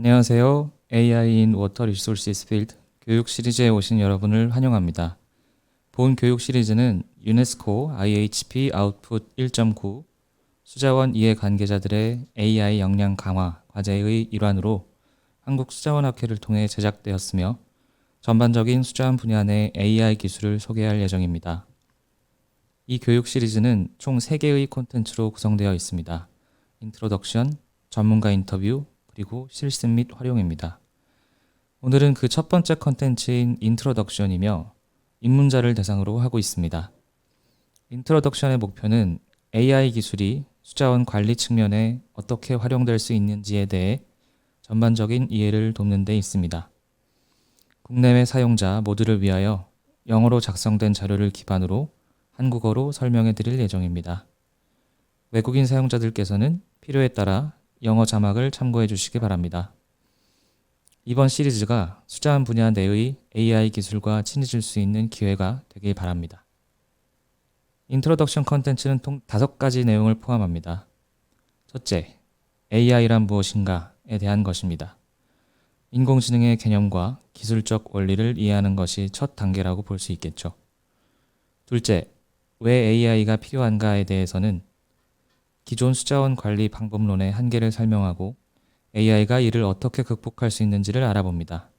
안녕하세요. AI in Water Resources Field 교육 시리즈에 오신 여러분을 환영합니다. 본 교육 시리즈는 유네스코 IHP 아웃풋 1.9 수자원 이해 관계자들의 AI 역량 강화 과제의 일환으로 한국수자원학회를 통해 제작되었으며 전반적인 수자원 분야 내 AI 기술을 소개할 예정입니다. 이 교육 시리즈는 총 3개의 콘텐츠로 구성되어 있습니다. 인트로덕션, 전문가 인터뷰, 그리고 실습 및 활용입니다. 오늘은 그 첫 번째 컨텐츠인 인트로덕션이며 입문자를 대상으로 하고 있습니다. 인트로덕션의 목표는 AI 기술이 수자원 관리 측면에 어떻게 활용될 수 있는지에 대해 전반적인 이해를 돕는 데 있습니다. 국내외 사용자 모두를 위하여 영어로 작성된 자료를 기반으로 한국어로 설명해 드릴 예정입니다. 외국인 사용자들께서는 필요에 따라 영어 자막을 참고해 주시기 바랍니다. 이번 시리즈가 수자원 분야 내의 AI 기술과 친해질 수 있는 기회가 되길 바랍니다. 인트로덕션 컨텐츠는 총 5가지 내용을 포함합니다. 첫째, AI란 무엇인가에 대한 것입니다. 인공지능의 개념과 기술적 원리를 이해하는 것이 첫 단계라고 볼 수 있겠죠. 둘째, 왜 AI가 필요한가에 대해서는 기존 수자원 관리 방법론의 한계를 설명하고 AI가 이를 어떻게 극복할 수 있는지를 알아봅니다.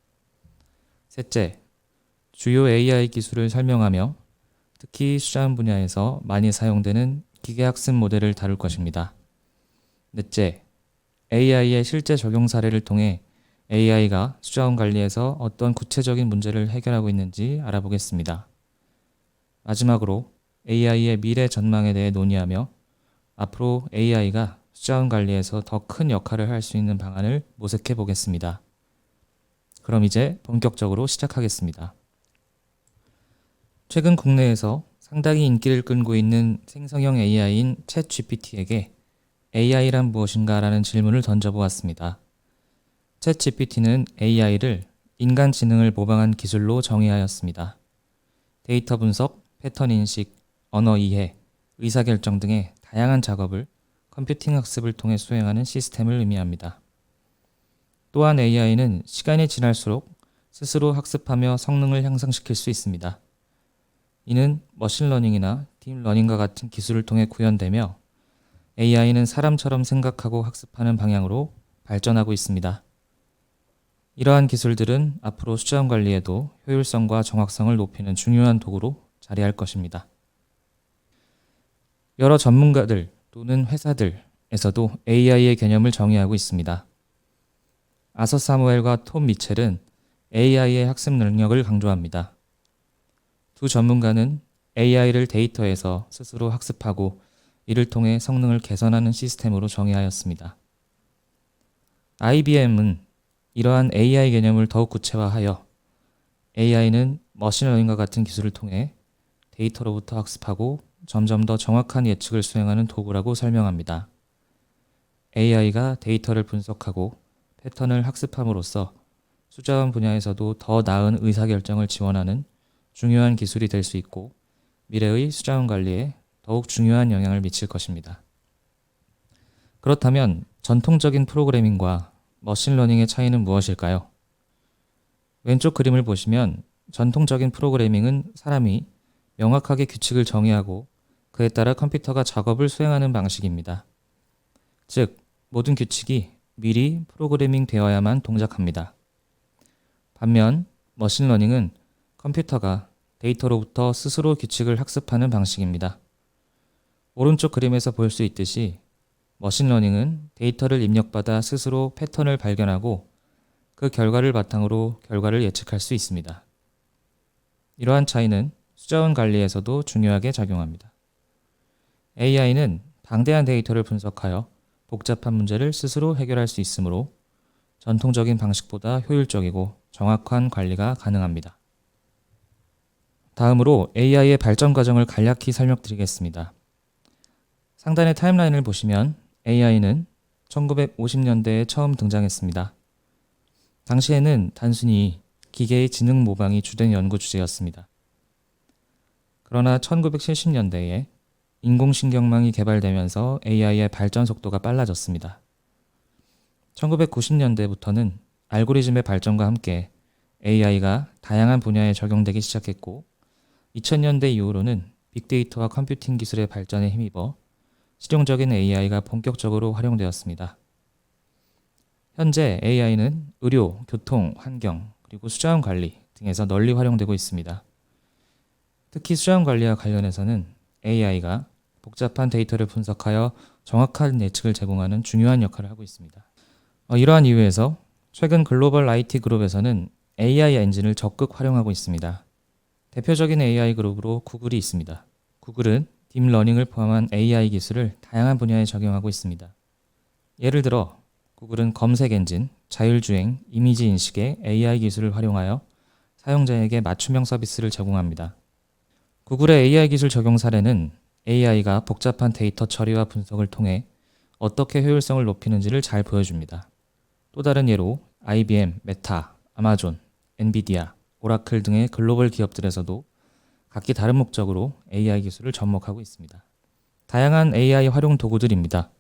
셋째, 주요 AI 기술을 설명하며 특히 수자원 분야에서 많이 사용되는 기계학습 모델을 다룰 것입니다. 넷째, AI의 실제 적용 사례를 통해 AI가 수자원 관리에서 어떤 구체적인 문제를 해결하고 있는지 알아보겠습니다. 마지막으로 AI의 미래 전망에 대해 논의하며 앞으로 AI가 수자원 관리에서 더 큰 역할을 할 수 있는 방안을 모색해 보겠습니다. 그럼 이제 본격적으로 시작하겠습니다. 최근 국내에서 상당히 인기를 끌고 있는 생성형 AI인 챗GPT에게 AI란 무엇인가 라는 질문을 던져보았습니다. 챗GPT는 AI를 인간 지능을 모방한 기술로 정의하였습니다. 데이터 분석, 패턴 인식, 언어 이해, 의사결정 등의 다양한 작업을 컴퓨팅 학습을 통해 수행하는 시스템을 의미합니다. 또한 AI는 시간이 지날수록 스스로 학습하며 성능을 향상시킬 수 있습니다. 이는 머신러닝이나 딥러닝과 같은 기술을 통해 구현되며 AI는 사람처럼 생각하고 학습하는 방향으로 발전하고 있습니다. 이러한 기술들은 앞으로 수자원 관리에도 효율성과 정확성을 높이는 중요한 도구로 자리할 것입니다. 여러 전문가들 또는 회사들에서도 AI의 개념을 정의하고 있습니다. 아서 사무엘과 톰 미첼은 AI의 학습 능력을 강조합니다. 두 전문가는 AI를 데이터에서 스스로 학습하고 이를 통해 성능을 개선하는 시스템으로 정의하였습니다. IBM은 이러한 AI 개념을 더욱 구체화하여 AI는 머신러닝과 같은 기술을 통해 데이터로부터 학습하고 점점 더 정확한 예측을 수행하는 도구라고 설명합니다. AI가 데이터를 분석하고 패턴을 학습함으로써 수자원 분야에서도 더 나은 의사결정을 지원하는 중요한 기술이 될 수 있고 미래의 수자원 관리에 더욱 중요한 영향을 미칠 것입니다. 그렇다면 전통적인 프로그래밍과 머신러닝의 차이는 무엇일까요? 왼쪽 그림을 보시면 전통적인 프로그래밍은 사람이 명확하게 규칙을 정의하고 그에 따라 컴퓨터가 작업을 수행하는 방식입니다. 즉, 모든 규칙이 미리 프로그래밍 되어야만 동작합니다. 반면 머신러닝은 컴퓨터가 데이터로부터 스스로 규칙을 학습하는 방식입니다. 오른쪽 그림에서 볼 수 있듯이 머신러닝은 데이터를 입력받아 스스로 패턴을 발견하고 그 결과를 바탕으로 결과를 예측할 수 있습니다. 이러한 차이는 수자원 관리에서도 중요하게 작용합니다. AI는 방대한 데이터를 분석하여 복잡한 문제를 스스로 해결할 수 있으므로 전통적인 방식보다 효율적이고 정확한 관리가 가능합니다. 다음으로 AI의 발전 과정을 간략히 설명드리겠습니다. 상단의 타임라인을 보시면 AI는 1950년대에 처음 등장했습니다. 당시에는 단순히 기계의 지능 모방이 주된 연구 주제였습니다. 그러나 1970년대에 인공신경망이 개발되면서 AI의 발전 속도가 빨라졌습니다. 1990년대부터는 알고리즘의 발전과 함께 AI가 다양한 분야에 적용되기 시작했고 2000년대 이후로는 빅데이터와 컴퓨팅 기술의 발전에 힘입어 실용적인 AI가 본격적으로 활용되었습니다. 현재 AI는 의료, 교통, 환경, 그리고 수자원 관리 등에서 널리 활용되고 있습니다. 특히 수자원 관리와 관련해서는 AI가 복잡한 데이터를 분석하여 정확한 예측을 제공하는 중요한 역할을 하고 있습니다. 이러한 이유에서 최근 글로벌 IT 그룹에서는 AI 엔진을 적극 활용하고 있습니다. 대표적인 AI 그룹으로 구글이 있습니다. 구글은 딥러닝을 포함한 AI 기술을 다양한 분야에 적용하고 있습니다. 예를 들어 구글은 검색 엔진, 자율주행, 이미지 인식의 AI 기술을 활용하여 사용자에게 맞춤형 서비스를 제공합니다. 구글의 AI 기술 적용 사례는 AI가 복잡한 데이터 처리와 분석을 통해 어떻게 효율성을 높이는지를 잘 보여줍니다. 또 다른 예로 IBM, 메타, 아마존, 엔비디아, 오라클 등의 글로벌 기업들에서도 각기 다른 목적으로 AI 기술을 접목하고 있습니다. 다양한 AI 활용 도구들입니다.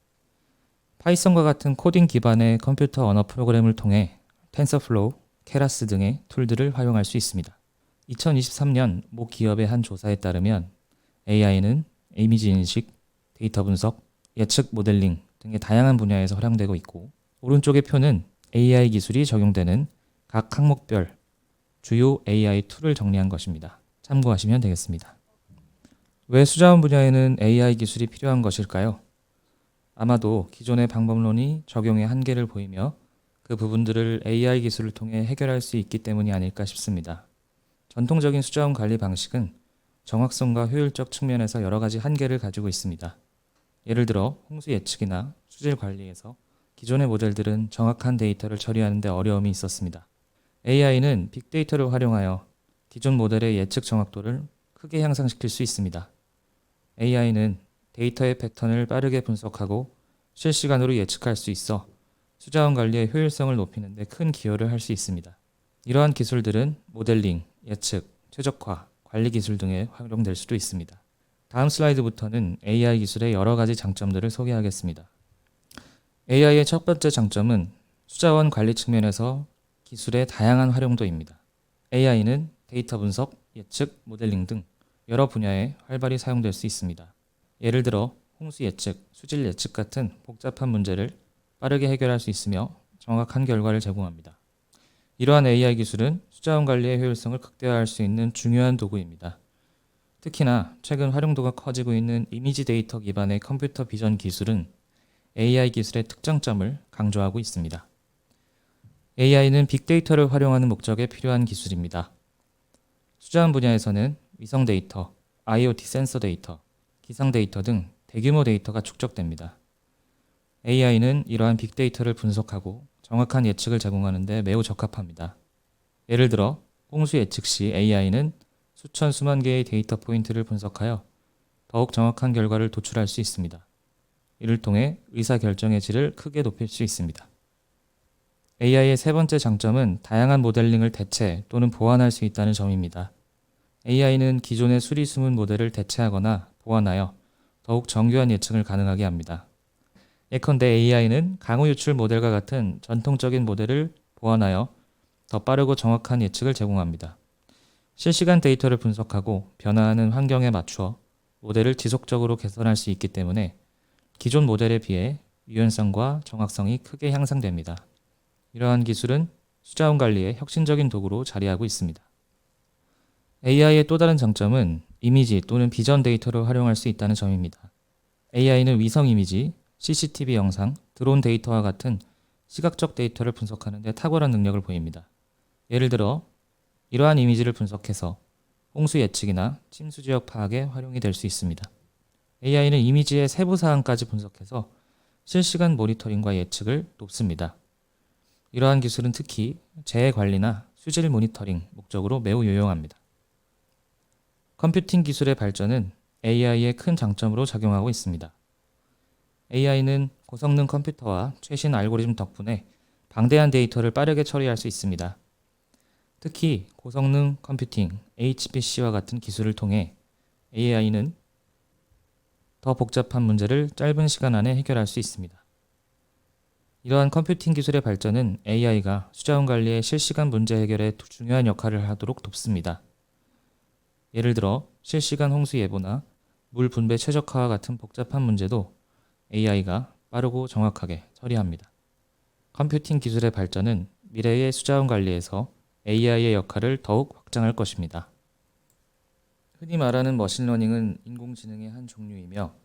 파이썬과 같은 코딩 기반의 컴퓨터 언어 프로그램을 통해 텐서플로우, 케라스 등의 툴들을 활용할 수 있습니다. 2023년 모 기업의 한 조사에 따르면 AI는 이미지 인식, 데이터 분석, 예측 모델링 등의 다양한 분야에서 활용되고 있고 오른쪽의 표는 AI 기술이 적용되는 각 항목별 주요 AI 툴을 정리한 것입니다. 참고하시면 되겠습니다. 왜 수자원 분야에는 AI 기술이 필요한 것일까요? 아마도 기존의 방법론이 적용의 한계를 보이며 그 부분들을 AI 기술을 통해 해결할 수 있기 때문이 아닐까 싶습니다. 전통적인 수자원 관리 방식은 정확성과 효율적 측면에서 여러 가지 한계를 가지고 있습니다. 예를 들어 홍수 예측이나 수질 관리에서 기존의 모델들은 정확한 데이터를 처리하는 데 어려움이 있었습니다. AI는 빅데이터를 활용하여 기존 모델의 예측 정확도를 크게 향상시킬 수 있습니다. AI는 데이터의 패턴을 빠르게 분석하고 실시간으로 예측할 수 있어 수자원 관리의 효율성을 높이는 데 큰 기여를 할 수 있습니다. 이러한 기술들은 모델링, 예측, 최적화, 관리 기술 등에 활용될 수도 있습니다. 다음 슬라이드부터는 AI 기술의 여러 가지 장점들을 소개하겠습니다. AI의 첫 번째 장점은 수자원 관리 측면에서 기술의 다양한 활용도입니다. AI는 데이터 분석, 예측, 모델링 등 여러 분야에 활발히 사용될 수 있습니다. 예를 들어 홍수 예측, 수질 예측 같은 복잡한 문제를 빠르게 해결할 수 있으며 정확한 결과를 제공합니다. 이러한 AI 기술은 수자원 관리의 효율성을 극대화할 수 있는 중요한 도구입니다. 특히나 최근 활용도가 커지고 있는 이미지 데이터 기반의 컴퓨터 비전 기술은 AI 기술의 특장점을 강조하고 있습니다. AI는 빅데이터를 활용하는 목적에 필요한 기술입니다. 수자원 분야에서는 위성 데이터, IoT 센서 데이터, 기상 데이터 등 대규모 데이터가 축적됩니다. AI는 이러한 빅데이터를 분석하고 정확한 예측을 제공하는 데 매우 적합합니다. 예를 들어 홍수 예측 시 AI는 수천 수만 개의 데이터 포인트를 분석하여 더욱 정확한 결과를 도출할 수 있습니다. 이를 통해 의사결정의 질을 크게 높일 수 있습니다. AI의 세 번째 장점은 다양한 모델링을 대체 또는 보완할 수 있다는 점입니다. AI는 기존의 수리수문 모델을 대체하거나 보완하여 더욱 정교한 예측을 가능하게 합니다. 예컨대 AI는 강우 유출 모델과 같은 전통적인 모델을 보완하여 더 빠르고 정확한 예측을 제공합니다. 실시간 데이터를 분석하고 변화하는 환경에 맞추어 모델을 지속적으로 개선할 수 있기 때문에 기존 모델에 비해 유연성과 정확성이 크게 향상됩니다. 이러한 기술은 수자원 관리의 혁신적인 도구로 자리하고 있습니다. AI의 또 다른 장점은 이미지 또는 비전 데이터를 활용할 수 있다는 점입니다. AI는 위성 이미지, CCTV 영상, 드론 데이터와 같은 시각적 데이터를 분석하는 데 탁월한 능력을 보입니다. 예를 들어 이러한 이미지를 분석해서 홍수 예측이나 침수 지역 파악에 활용이 될 수 있습니다. AI는 이미지의 세부 사항까지 분석해서 실시간 모니터링과 예측을 돕습니다. 이러한 기술은 특히 재해 관리나 수질 모니터링 목적으로 매우 유용합니다. 컴퓨팅 기술의 발전은 AI의 큰 장점으로 작용하고 있습니다. AI는 고성능 컴퓨터와 최신 알고리즘 덕분에 방대한 데이터를 빠르게 처리할 수 있습니다. 특히 고성능 컴퓨팅, HPC와 같은 기술을 통해 AI는 더 복잡한 문제를 짧은 시간 안에 해결할 수 있습니다. 이러한 컴퓨팅 기술의 발전은 AI가 수자원 관리의 실시간 문제 해결에 중요한 역할을 하도록 돕습니다. 예를 들어 실시간 홍수 예보나 물 분배 최적화와 같은 복잡한 문제도 AI가 빠르고 정확하게 처리합니다. 컴퓨팅 기술의 발전은 미래의 수자원 관리에서 AI의 역할을 더욱 확장할 것입니다. 흔히 말하는 머신러닝은 인공지능의 한 종류이며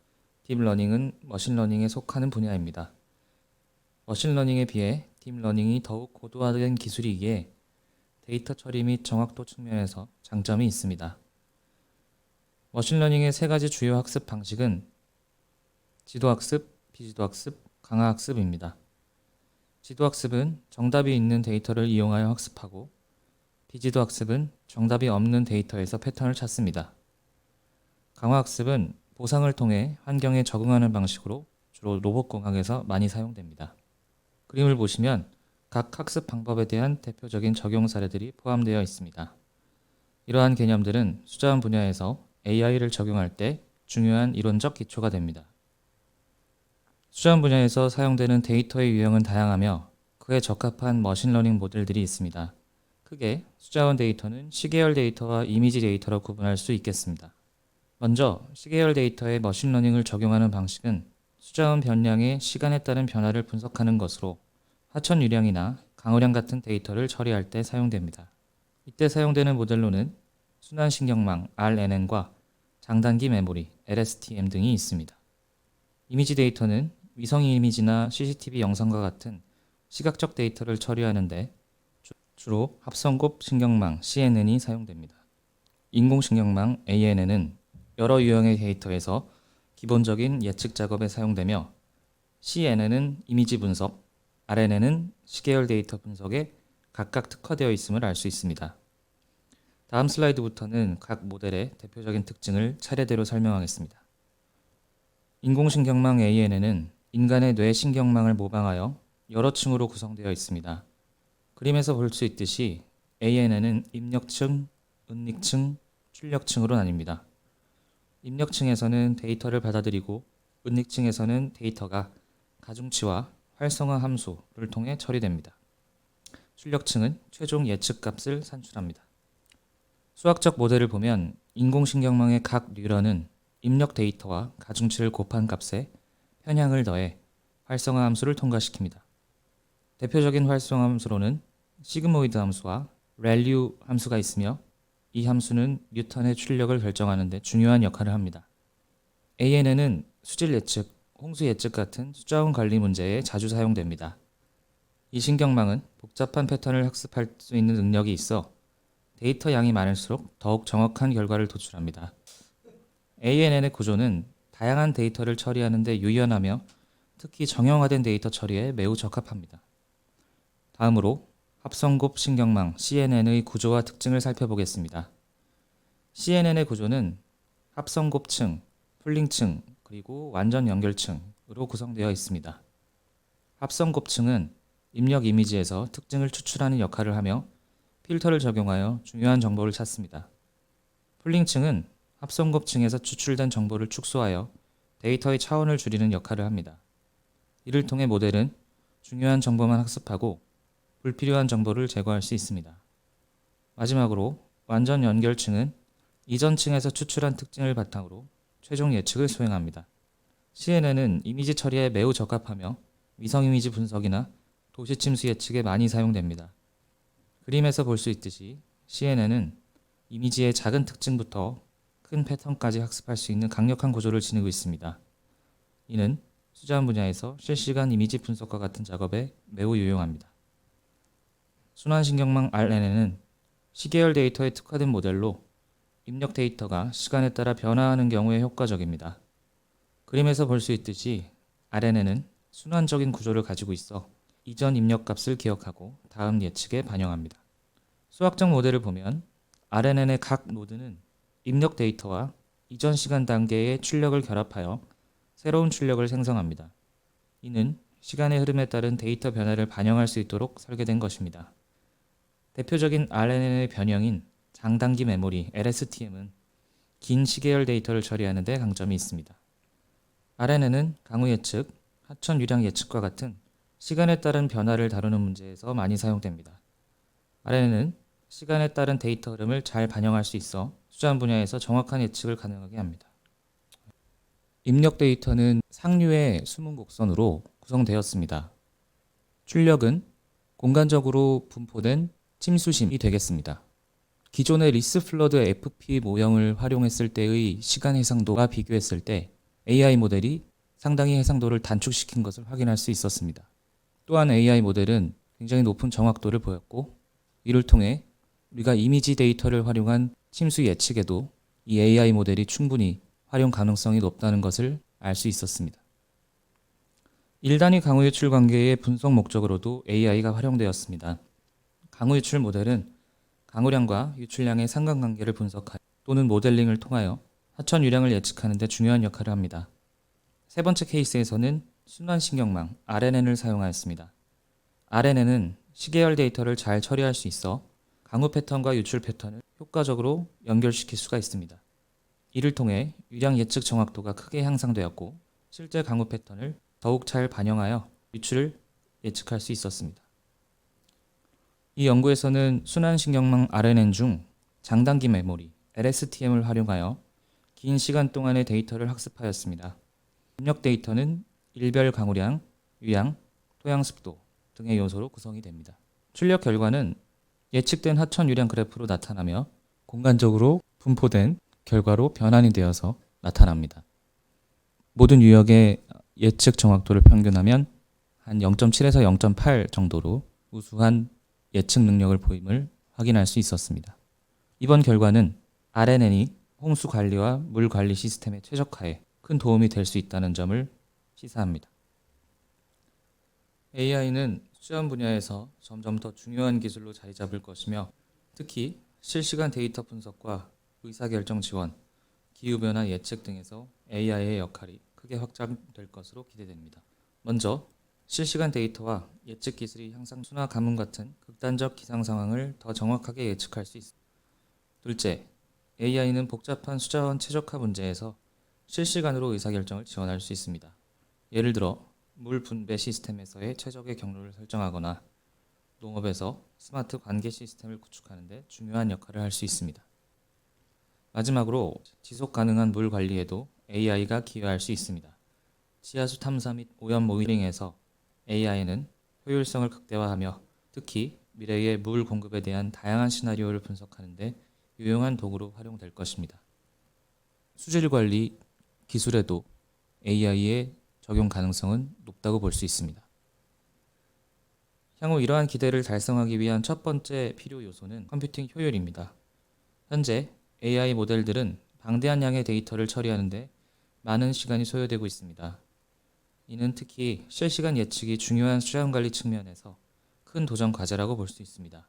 딥러닝은 머신러닝에 속하는 분야입니다. 머신러닝에 비해 딥러닝이 더욱 고도화된 기술이기에 데이터 처리 및 정확도 측면에서 장점이 있습니다. 머신러닝의 세 가지 주요 학습 방식은 지도학습, 비지도학습, 강화학습입니다. 지도학습은 정답이 있는 데이터를 이용하여 학습하고 비지도학습은 정답이 없는 데이터에서 패턴을 찾습니다. 강화학습은 보상을 통해 환경에 적응하는 방식으로 주로 로봇공학에서 많이 사용됩니다. 그림을 보시면 각 학습 방법에 대한 대표적인 적용 사례들이 포함되어 있습니다. 이러한 개념들은 수자원 분야에서 AI를 적용할 때 중요한 이론적 기초가 됩니다. 수자원 분야에서 사용되는 데이터의 유형은 다양하며 그에 적합한 머신러닝 모델들이 있습니다. 크게 수자원 데이터는 시계열 데이터와 이미지 데이터로 구분할 수 있겠습니다. 먼저 시계열 데이터에 머신러닝을 적용하는 방식은 수자원 변량의 시간에 따른 변화를 분석하는 것으로 하천 유량이나 강우량 같은 데이터를 처리할 때 사용됩니다. 이때 사용되는 모델로는 순환신경망 RNN과 장단기 메모리 LSTM 등이 있습니다. 이미지 데이터는 위성 이미지나 CCTV 영상과 같은 시각적 데이터를 처리하는데 주로 합성곱 신경망 CNN이 사용됩니다. 인공신경망 ANN은 여러 유형의 데이터에서 기본적인 예측 작업에 사용되며 CNN은 이미지 분석, RNN은 시계열 데이터 분석에 각각 특화되어 있음을 알 수 있습니다. 다음 슬라이드부터는 각 모델의 대표적인 특징을 차례대로 설명하겠습니다. 인공신경망 ANN은 인간의 뇌 신경망을 모방하여 여러 층으로 구성되어 있습니다. 그림에서 볼 수 있듯이 ANN은 입력층, 은닉층, 출력층으로 나뉩니다. 입력층에서는 데이터를 받아들이고 은닉층에서는 데이터가 가중치와 활성화 함수를 통해 처리됩니다. 출력층은 최종 예측값을 산출합니다. 수학적 모델을 보면 인공신경망의 각 뉴런은 입력 데이터와 가중치를 곱한 값에 편향을 더해 활성화 함수를 통과시킵니다. 대표적인 활성화 함수로는 시그모이드 함수와 렐류 함수가 있으며 이 함수는 뉴턴의 출력을 결정하는 데 중요한 역할을 합니다. ANN은 수질 예측, 홍수 예측 같은 수자원 관리 문제에 자주 사용됩니다. 이 신경망은 복잡한 패턴을 학습할 수 있는 능력이 있어 데이터 양이 많을수록 더욱 정확한 결과를 도출합니다. ANN의 구조는 다양한 데이터를 처리하는 데 유연하며 특히 정형화된 데이터 처리에 매우 적합합니다. 다음으로 합성곱 신경망 CNN의 구조와 특징을 살펴보겠습니다. CNN의 구조는 합성곱층, 풀링층, 그리고 완전 연결층으로 구성되어 있습니다. 합성곱층은 입력 이미지에서 특징을 추출하는 역할을 하며 필터를 적용하여 중요한 정보를 찾습니다. 풀링층은 합성곱층에서 추출된 정보를 축소하여 데이터의 차원을 줄이는 역할을 합니다. 이를 통해 모델은 중요한 정보만 학습하고 불필요한 정보를 제거할 수 있습니다. 마지막으로 완전 연결층은 이전 층에서 추출한 특징을 바탕으로 최종 예측을 수행합니다. CNN은 이미지 처리에 매우 적합하며 위성 이미지 분석이나 도시 침수 예측에 많이 사용됩니다. 그림에서 볼 수 있듯이 CNN은 이미지의 작은 특징부터 큰 패턴까지 학습할 수 있는 강력한 구조를 지니고 있습니다. 이는 수자원 분야에서 실시간 이미지 분석과 같은 작업에 매우 유용합니다. 순환신경망 RNN은 시계열 데이터에 특화된 모델로 입력 데이터가 시간에 따라 변화하는 경우에 효과적입니다. 그림에서 볼 수 있듯이 RNN은 순환적인 구조를 가지고 있어 이전 입력값을 기억하고 다음 예측에 반영합니다. 수학적 모델을 보면 RNN의 각 노드는 입력 데이터와 이전 시간 단계의 출력을 결합하여 새로운 출력을 생성합니다. 이는 시간의 흐름에 따른 데이터 변화를 반영할 수 있도록 설계된 것입니다. 대표적인 RNN의 변형인 장단기 메모리 LSTM은 긴 시계열 데이터를 처리하는 데 강점이 있습니다. RNN은 강우 예측, 하천 유량 예측과 같은 시간에 따른 변화를 다루는 문제에서 많이 사용됩니다. RNN은 시간에 따른 데이터 흐름을 잘 반영할 수 있어 수자원 분야에서 정확한 예측을 가능하게 합니다. 입력 데이터는 상류의 숨은 곡선으로 구성되었습니다. 출력은 공간적으로 분포된 침수심이 되겠습니다. 기존의 리스플러드 FP 모형을 활용했을 때의 시간 해상도와 비교했을 때 AI 모델이 상당히 해상도를 단축시킨 것을 확인할 수 있었습니다. 또한 AI 모델은 굉장히 높은 정확도를 보였고, 이를 통해 우리가 이미지 데이터를 활용한 침수 예측에도 이 AI 모델이 충분히 활용 가능성이 높다는 것을 알 수 있었습니다. 1단위 강우 유출 관계의 분석 목적으로도 AI가 활용되었습니다. 강우 유출 모델은 강우량과 유출량의 상관관계를 분석하여 또는 모델링을 통하여 하천 유량을 예측하는 데 중요한 역할을 합니다. 세 번째 케이스에서는 순환신경망 RNN을 사용하였습니다. RNN은 시계열 데이터를 잘 처리할 수 있어 강우 패턴과 유출 패턴을 효과적으로 연결시킬 수가 있습니다. 이를 통해 유량 예측 정확도가 크게 향상되었고, 실제 강우 패턴을 더욱 잘 반영하여 유출을 예측할 수 있었습니다. 이 연구에서는 순환신경망 RNN 중 장단기 메모리 LSTM을 활용하여 긴 시간 동안의 데이터를 학습하였습니다. 입력 데이터는 일별 강우량, 유양, 토양 습도 등의 요소로 구성이 됩니다. 출력 결과는 예측된 하천 유량 그래프로 나타나며 공간적으로 분포된 결과로 변환이 되어서 나타납니다. 모든 유역의 예측 정확도를 평균하면 한 0.7에서 0.8 정도로 우수한 예측 능력을 보임을 확인할 수 있었습니다. 이번 결과는 RNN이 홍수 관리와 물 관리 시스템의 최적화에 큰 도움이 될 수 있다는 점을 시사합니다. AI는 수자원 분야에서 점점 더 중요한 기술로 자리 잡을 것이며, 특히 실시간 데이터 분석과 의사결정 지원, 기후변화 예측 등에서 AI의 역할이 크게 확장될 것으로 기대됩니다. 먼저 실시간 데이터와 예측 기술이 향상 순화 가뭄 같은 극단적 기상 상황을 더 정확하게 예측할 수 있습니다. 둘째, AI는 복잡한 수자원 최적화 문제에서 실시간으로 의사결정을 지원할 수 있습니다. 예를 들어 물 분배 시스템에서의 최적의 경로를 설정하거나 농업에서 스마트 관계 시스템을 구축하는 데 중요한 역할을 할 수 있습니다. 마지막으로 지속 가능한 물 관리에도 AI가 기여할 수 있습니다. 지하수 탐사 및 오염 모니터링에서 AI는 효율성을 극대화하며 특히 미래의 물 공급에 대한 다양한 시나리오를 분석하는 데 유용한 도구로 활용될 것입니다. 수질 관리 기술에도 AI의 적용 가능성은 높다고 볼 수 있습니다. 향후 이러한 기대를 달성하기 위한 첫 번째 필요 요소는 컴퓨팅 효율입니다. 현재 AI 모델들은 방대한 양의 데이터를 처리하는 데 많은 시간이 소요되고 있습니다. 이는 특히 실시간 예측이 중요한 수자원 관리 측면에서 큰 도전 과제라고 볼 수 있습니다.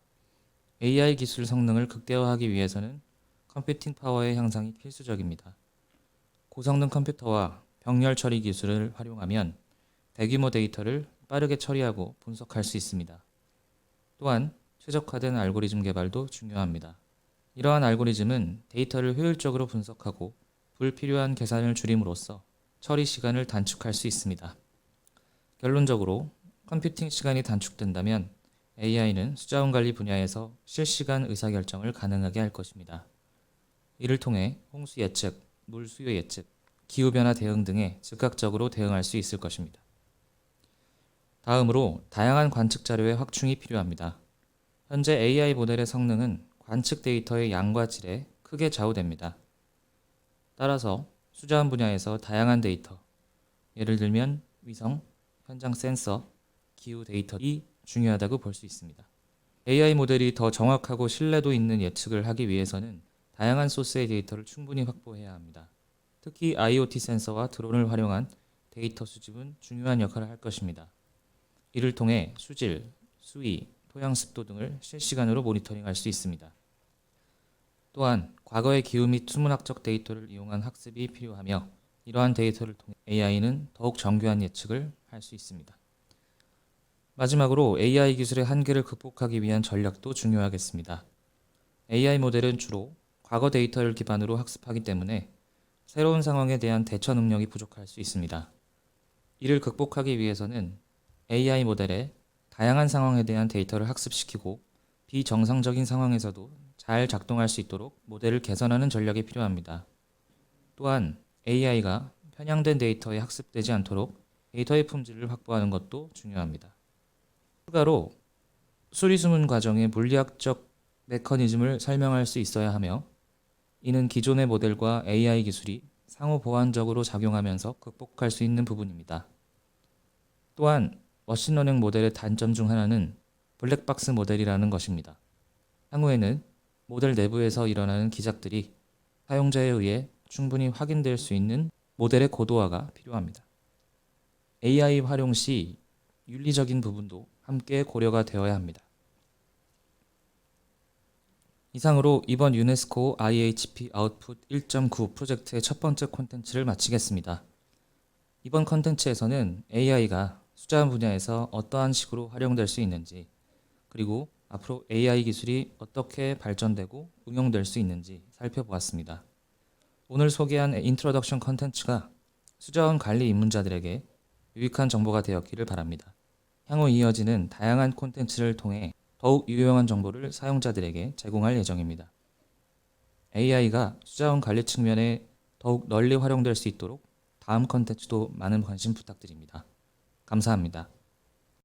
AI 기술 성능을 극대화하기 위해서는 컴퓨팅 파워의 향상이 필수적입니다. 고성능 컴퓨터와 병렬 처리 기술을 활용하면 대규모 데이터를 빠르게 처리하고 분석할 수 있습니다. 또한 최적화된 알고리즘 개발도 중요합니다. 이러한 알고리즘은 데이터를 효율적으로 분석하고 불필요한 계산을 줄임으로써 처리 시간을 단축할 수 있습니다. 결론적으로 컴퓨팅 시간이 단축된다면 AI는 수자원 관리 분야에서 실시간 의사결정을 가능하게 할 것입니다. 이를 통해 홍수 예측, 물 수요 예측, 기후변화 대응 등에 즉각적으로 대응할 수 있을 것입니다. 다음으로 다양한 관측 자료의 확충이 필요합니다. 현재 AI 모델의 성능은 관측 데이터의 양과 질에 크게 좌우됩니다. 따라서 수자원 분야에서 다양한 데이터, 예를 들면 위성, 현장 센서, 기후 데이터가 중요하다고 볼 수 있습니다. AI 모델이 더 정확하고 신뢰도 있는 예측을 하기 위해서는 다양한 소스의 데이터를 충분히 확보해야 합니다. 특히 IoT 센서와 드론을 활용한 데이터 수집은 중요한 역할을 할 것입니다. 이를 통해 수질, 수위, 토양 습도 등을 실시간으로 모니터링할 수 있습니다. 또한 과거의 기후 및 수문학적 데이터를 이용한 학습이 필요하며, 이러한 데이터를 통해 AI는 더욱 정교한 예측을 할 수 있습니다. 마지막으로 AI 기술의 한계를 극복하기 위한 전략도 중요하겠습니다. AI 모델은 주로 과거 데이터를 기반으로 학습하기 때문에 새로운 상황에 대한 대처 능력이 부족할 수 있습니다. 이를 극복하기 위해서는 AI 모델에 다양한 상황에 대한 데이터를 학습시키고 비정상적인 상황에서도 잘 작동할 수 있도록 모델을 개선하는 전략이 필요합니다. 또한 AI가 편향된 데이터에 학습되지 않도록 데이터의 품질을 확보하는 것도 중요합니다. 추가로 수리수문 과정의 물리학적 메커니즘을 설명할 수 있어야 하며, 이는 기존의 모델과 AI 기술이 상호 보완적으로 작용하면서 극복할 수 있는 부분입니다. 또한 머신러닝 모델의 단점 중 하나는 블랙박스 모델이라는 것입니다. 향후에는 모델 내부에서 일어나는 기작들이 사용자에 의해 충분히 확인될 수 있는 모델의 고도화가 필요합니다. AI 활용 시 윤리적인 부분도 함께 고려가 되어야 합니다. 이상으로 이번 유네스코 IHP 아웃풋 1.9 프로젝트의 첫 번째 콘텐츠를 마치겠습니다. 이번 콘텐츠에서는 AI가 숫자 분야에서 어떠한 식으로 활용될 수 있는지, 그리고 앞으로 AI 기술이 어떻게 발전되고 응용될 수 있는지 살펴보았습니다. 오늘 소개한 인트로덕션 콘텐츠가 수자원 관리 입문자들에게 유익한 정보가 되었기를 바랍니다. 향후 이어지는 다양한 콘텐츠를 통해 더욱 유용한 정보를 사용자들에게 제공할 예정입니다. AI가 수자원 관리 측면에 더욱 널리 활용될 수 있도록 다음 콘텐츠도 많은 관심 부탁드립니다. 감사합니다.